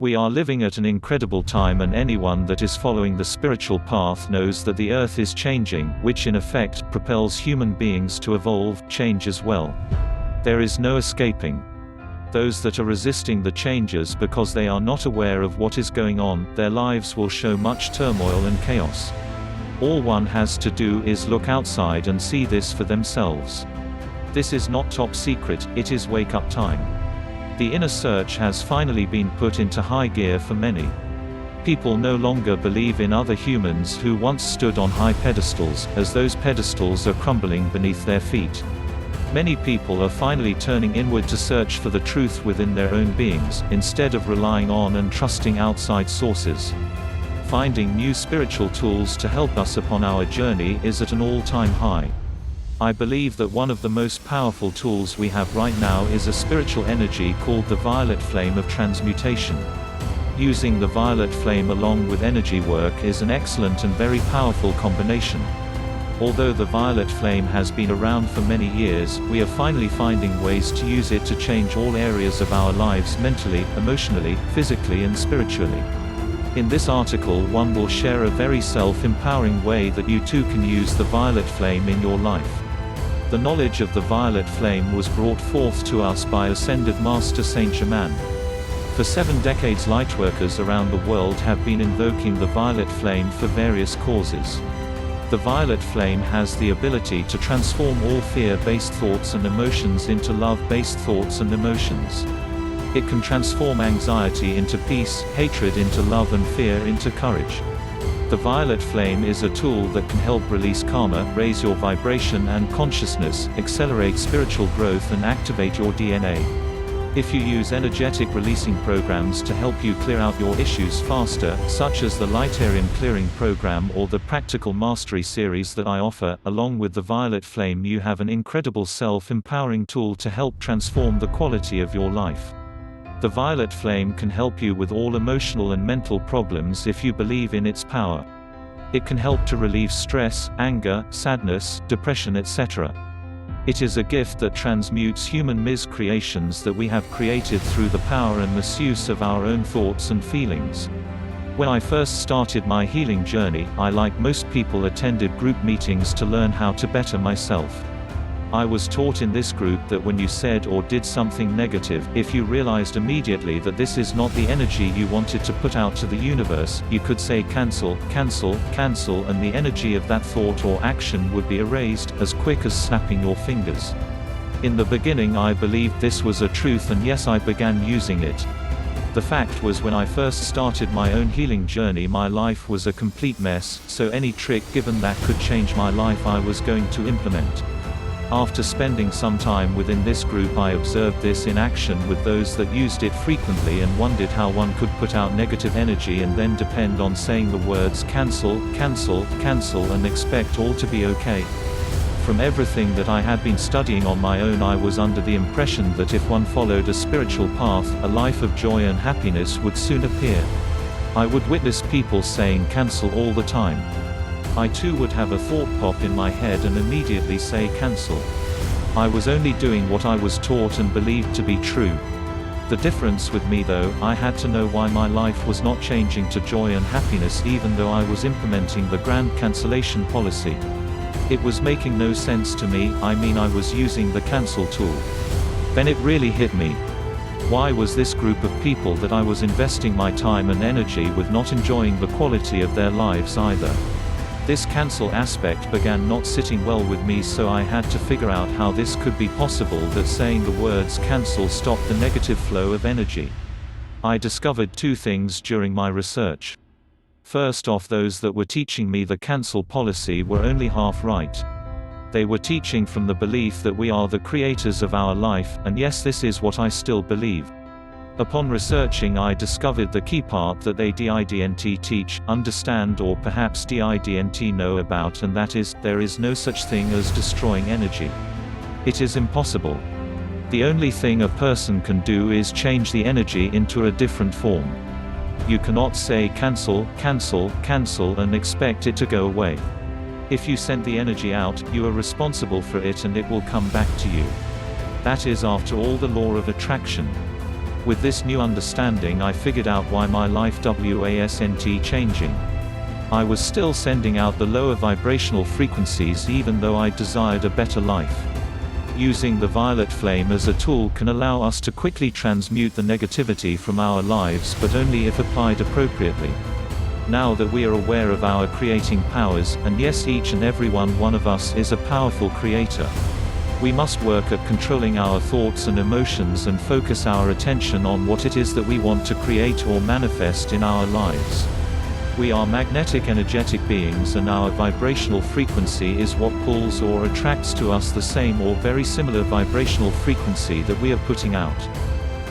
We are living at an incredible time, and anyone that is following the spiritual path knows that the earth is changing, which in effect propels human beings to evolve, change as well. There is no escaping. Those that are resisting the changes because they are not aware of what is going on, their lives will show much turmoil and chaos. All one has to do is look outside and see this for themselves. This is not top secret, it is wake-up time. The inner search has finally been put into high gear for many. People no longer believe in other humans who once stood on high pedestals, as those pedestals are crumbling beneath their feet. Many people are finally turning inward to search for the truth within their own beings, instead of relying on and trusting outside sources. Finding new spiritual tools to help us upon our journey is at an all-time high. I believe that one of the most powerful tools we have right now is a spiritual energy called the violet flame of transmutation. Using the violet flame along with energy work is an excellent and very powerful combination. Although the violet flame has been around for many years, we are finally finding ways to use it to change all areas of our lives mentally, emotionally, physically and spiritually. In this article one will share a very self-empowering way that you too can use the violet flame in your life. The knowledge of the violet flame was brought forth to us by Ascended Master Saint Germain. For 7 decades lightworkers around the world have been invoking the violet flame for various causes. The violet flame has the ability to transform all fear-based thoughts and emotions into love-based thoughts and emotions. It can transform anxiety into peace, hatred into love and fear into courage. The violet flame is a tool that can help release karma, raise your vibration and consciousness, accelerate spiritual growth and activate your DNA. If you use energetic releasing programs to help you clear out your issues faster, such as the Lightarian Clearing Program or the Practical Mastery series that I offer, along with the violet flame you have an incredible self-empowering tool to help transform the quality of your life. The violet flame can help you with all emotional and mental problems if you believe in its power. It can help to relieve stress, anger, sadness, depression, etc. It is a gift that transmutes human miscreations that we have created through the power and misuse of our own thoughts and feelings. When I first started my healing journey, I, like most people, attended group meetings to learn how to better myself. I was taught in this group that when you said or did something negative, if you realized immediately that this is not the energy you wanted to put out to the universe, you could say cancel, cancel, cancel, and the energy of that thought or action would be erased, as quick as snapping your fingers. In the beginning I believed this was a truth, and yes, I began using it. The fact was, when I first started my own healing journey, my life was a complete mess, so any trick given that could change my life I was going to implement. After spending some time within this group, I observed this in action with those that used it frequently and wondered how one could put out negative energy and then depend on saying the words cancel, cancel, cancel and expect all to be okay. From everything that I had been studying on my own, I was under the impression that if one followed a spiritual path, a life of joy and happiness would soon appear. I would witness people saying cancel all the time. I too would have a thought pop in my head and immediately say cancel. I was only doing what I was taught and believed to be true. The difference with me though, I had to know why my life was not changing to joy and happiness even though I was implementing the grand cancellation policy. It was making no sense to me. I mean, I was using the cancel tool. Then it really hit me. Why was this group of people that I was investing my time and energy with not enjoying the quality of their lives either? This cancel aspect began not sitting well with me, so I had to figure out how this could be possible, that saying the words cancel stopped the negative flow of energy. I discovered 2 things during my research. First off, those that were teaching me the cancel policy were only half right. They were teaching from the belief that we are the creators of our life, and yes, this is what I still believe. Upon researching, I discovered the key part that they didn't teach, understand, or perhaps didn't know about, and that is, there is no such thing as destroying energy. It is impossible. The only thing a person can do is change the energy into a different form. You cannot say cancel, cancel, cancel and expect it to go away. If you send the energy out, you are responsible for it and it will come back to you. That is, after all, the law of attraction. With this new understanding, I figured out why my life wasn't changing. I was still sending out the lower vibrational frequencies even though I desired a better life. Using the violet flame as a tool can allow us to quickly transmute the negativity from our lives, but only if applied appropriately. Now that we are aware of our creating powers, and yes, each and every one of us is a powerful creator, we must work at controlling our thoughts and emotions and focus our attention on what it is that we want to create or manifest in our lives. We are magnetic energetic beings, and our vibrational frequency is what pulls or attracts to us the same or very similar vibrational frequency that we are putting out.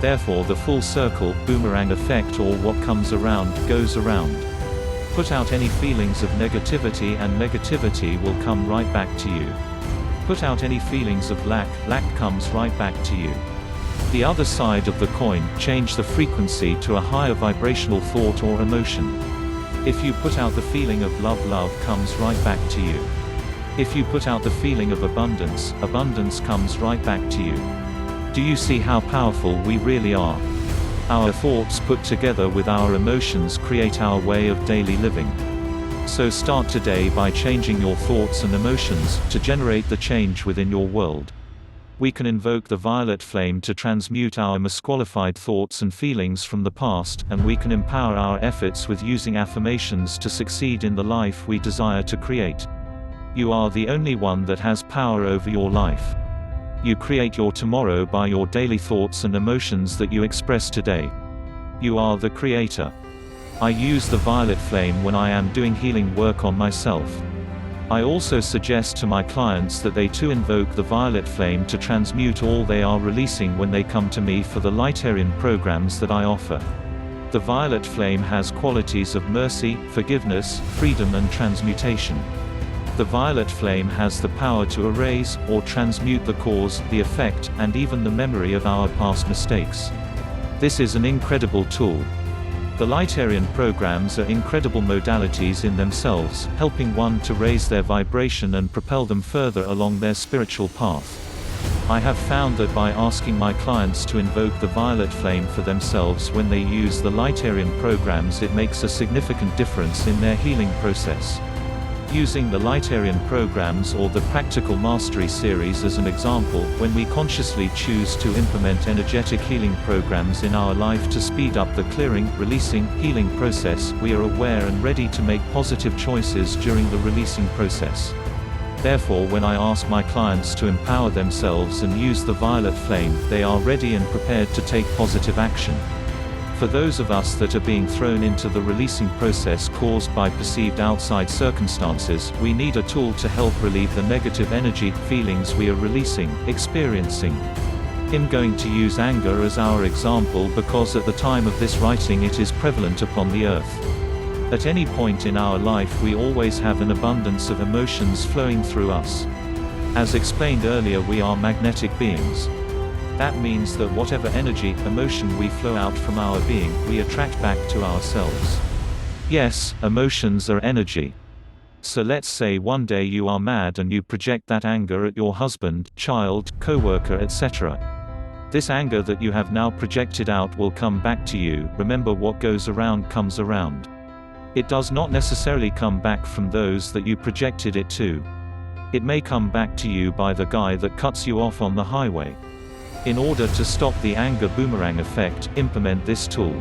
Therefore, the full circle, boomerang effect, or what comes around, goes around. Put out any feelings of negativity and negativity will come right back to you. Put out any feelings of lack comes right back to you. The other side of the coin, change the frequency to a higher vibrational thought or emotion. If you put out the feeling of love comes right back to you. If you put out the feeling of abundance comes right back to you. Do you see how powerful we really are? Our thoughts put together with our emotions create our way of daily living. So start today by changing your thoughts and emotions to generate the change within your world. We can invoke the violet flame to transmute our misqualified thoughts and feelings from the past, and we can empower our efforts with using affirmations to succeed in the life we desire to create. You are the only one that has power over your life. You create your tomorrow by your daily thoughts and emotions that you express today. You are the creator. I use the violet flame when I am doing healing work on myself. I also suggest to my clients that they too invoke the violet flame to transmute all they are releasing when they come to me for the Lightarian programs that I offer. The violet flame has qualities of mercy, forgiveness, freedom and transmutation. The violet flame has the power to erase or transmute the cause, the effect, and even the memory of our past mistakes. This is an incredible tool. The Lightarian programs are incredible modalities in themselves, helping one to raise their vibration and propel them further along their spiritual path. I have found that by asking my clients to invoke the violet flame for themselves when they use the Lightarian programs, it makes a significant difference in their healing process. Using the Lightarian programs or the Practical Mastery series as an example, when we consciously choose to implement energetic healing programs in our life to speed up the clearing, releasing, healing process, we are aware and ready to make positive choices during the releasing process. Therefore, when I ask my clients to empower themselves and use the violet flame, they are ready and prepared to take positive action. For those of us that are being thrown into the releasing process caused by perceived outside circumstances, we need a tool to help relieve the negative energy, feelings we are releasing, experiencing. I'm going to use anger as our example because at the time of this writing it is prevalent upon the earth. At any point in our life we always have an abundance of emotions flowing through us. As explained earlier, we are magnetic beings. That means that whatever energy, emotion we flow out from our being, we attract back to ourselves. Yes, emotions are energy. So let's say one day you are mad and you project that anger at your husband, child, co-worker, etc. This anger that you have now projected out will come back to you. Remember, what goes around comes around. It does not necessarily come back from those that you projected it to. It may come back to you by the guy that cuts you off on the highway. In order to stop the anger boomerang effect, implement this tool.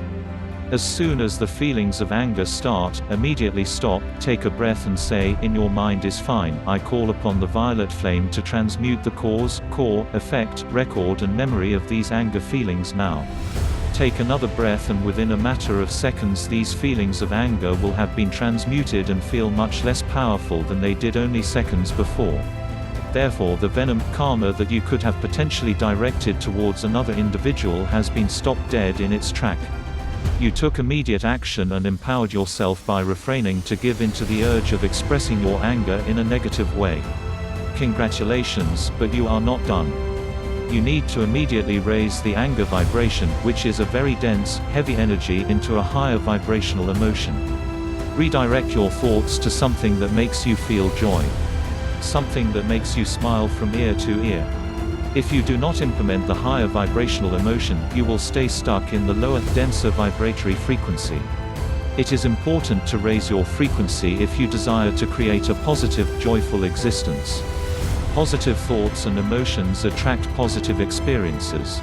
As soon as the feelings of anger start, immediately stop, take a breath and say, "In your mind is fine." I call upon the violet flame to transmute the cause, core, effect, record and memory of these anger feelings now. Take another breath and within a matter of seconds these feelings of anger will have been transmuted and feel much less powerful than they did only seconds before. Therefore, the venom, karma that you could have potentially directed towards another individual has been stopped dead in its track. You took immediate action and empowered yourself by refraining to give in to the urge of expressing your anger in a negative way. Congratulations, but you are not done. You need to immediately raise the anger vibration, which is a very dense, heavy energy, into a higher vibrational emotion. Redirect your thoughts to something that makes you feel joy. Something that makes you smile from ear to ear. If you do not implement the higher vibrational emotion, you will stay stuck in the lower, denser vibratory frequency. It is important to raise your frequency if you desire to create a positive, joyful existence. Positive thoughts and emotions attract positive experiences.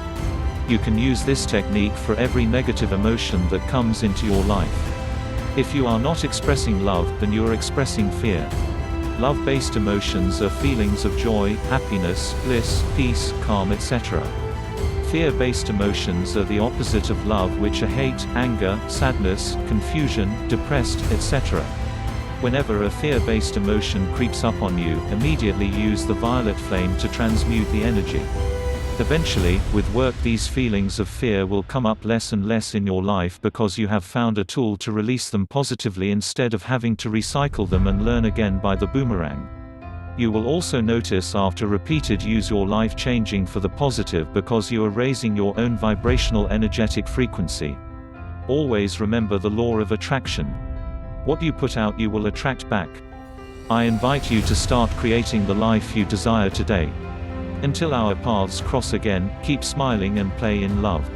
You can use this technique for every negative emotion that comes into your life. If you are not expressing love, then you are expressing fear. Love-based emotions are feelings of joy, happiness, bliss, peace, calm, etc. Fear-based emotions are the opposite of love, which are hate, anger, sadness, confusion, depressed, etc. Whenever a fear-based emotion creeps up on you, immediately use the violet flame to transmute the energy. Eventually, with work, these feelings of fear will come up less and less in your life because you have found a tool to release them positively instead of having to recycle them and learn again by the boomerang. You will also notice after repeated use your life changing for the positive because you are raising your own vibrational energetic frequency. Always remember the law of attraction. What you put out you will attract back. I invite you to start creating the life you desire today. Until our paths cross again, keep smiling and play in love.